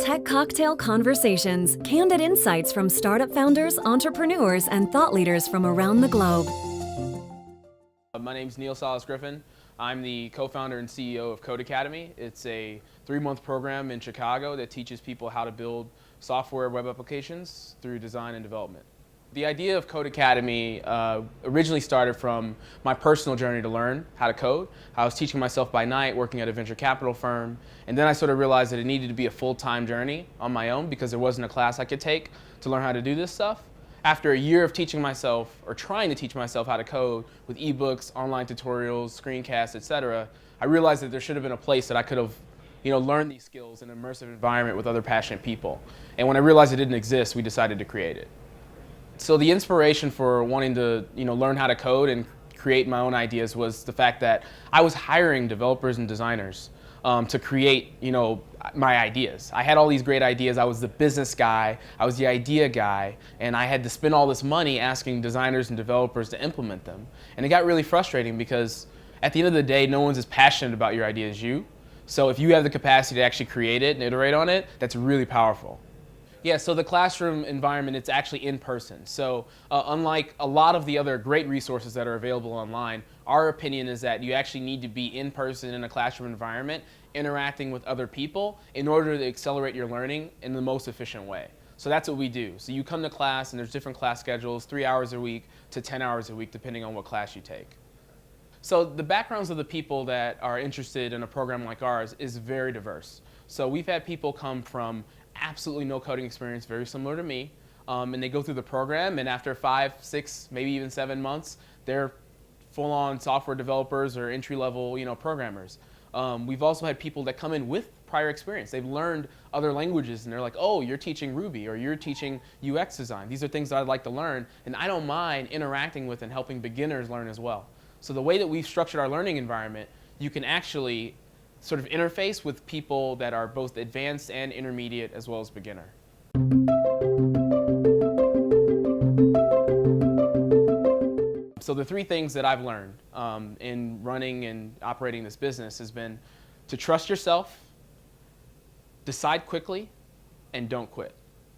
Tech Cocktail Conversations, candid insights from startup founders, entrepreneurs, and thought leaders from around the globe. My name's Neal Sales-Griffin. I'm the co-founder and CEO of CodeAcademy. It's a 3-month program in Chicago that teaches people how to build software web applications through design and development. The idea of CodeAcademy originally started from my personal journey to learn how to code. I was teaching myself by night, working at a venture capital firm, and then I sort of realized that it needed to be a full-time journey on my own because there wasn't a class I could take to learn how to do this stuff. After a year of teaching myself, or trying to teach myself how to code with ebooks, online tutorials, screencasts, etc., I realized that there should have been a place that I could have learned these skills in an immersive environment with other passionate people. And when I realized it didn't exist, we decided to create it. So the inspiration for wanting to learn how to code and create my own ideas was the fact that I was hiring developers and designers to create my ideas. I had all these great ideas. I was the business guy, I was the idea guy, and I had to spend all this money asking designers and developers to implement them. And it got really frustrating because at the end of the day, no one's as passionate about your idea as you. So if you have the capacity to actually create it and iterate on it, that's really powerful. Yeah, so the classroom environment, it's actually in person. So unlike a lot of the other great resources that are available online, our opinion is that you actually need to be in person in a classroom environment, interacting with other people in order to accelerate your learning in the most efficient way. So that's what we do. So you come to class and there's different class schedules, 3 hours a week to 10 hours a week, depending on what class you take. So the backgrounds of the people that are interested in a program like ours is very diverse. So we've had people come from absolutely no coding experience, very similar to me, and they go through the program, and after 5, 6, maybe even 7 months, they're full-on software developers or entry-level programmers. We've also had people that come in with prior experience. They've learned other languages, and they're like, oh, you're teaching Ruby, or you're teaching UX design. These are things that I'd like to learn, and I don't mind interacting with and helping beginners learn as well. So the way that we've structured our learning environment, you can actually sort of interface with people that are both advanced and intermediate as well as beginner. So the 3 things that I've learned in running and operating this business has been to trust yourself, decide quickly, and don't quit.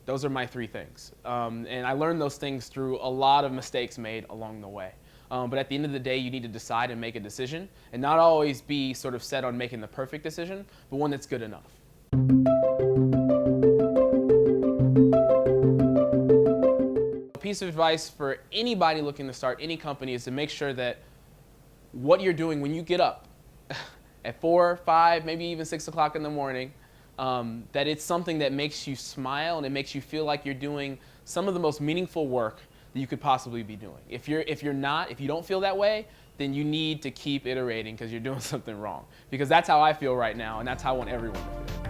Those are my 3 things. And I learned those things through a lot of mistakes made along the way. But at the end of the day, you need to decide and make a decision, and not always be sort of set on making the perfect decision, but one that's good enough. A piece of advice for anybody looking to start any company is to make sure that what you're doing when you get up at 4, 5, maybe even 6 o'clock in the morning, that it's something that makes you smile and it makes you feel like you're doing some of the most meaningful work that you could possibly be doing. If you don't feel that way, then you need to keep iterating because you're doing something wrong. Because that's how I feel right now, and that's how I want everyone to feel.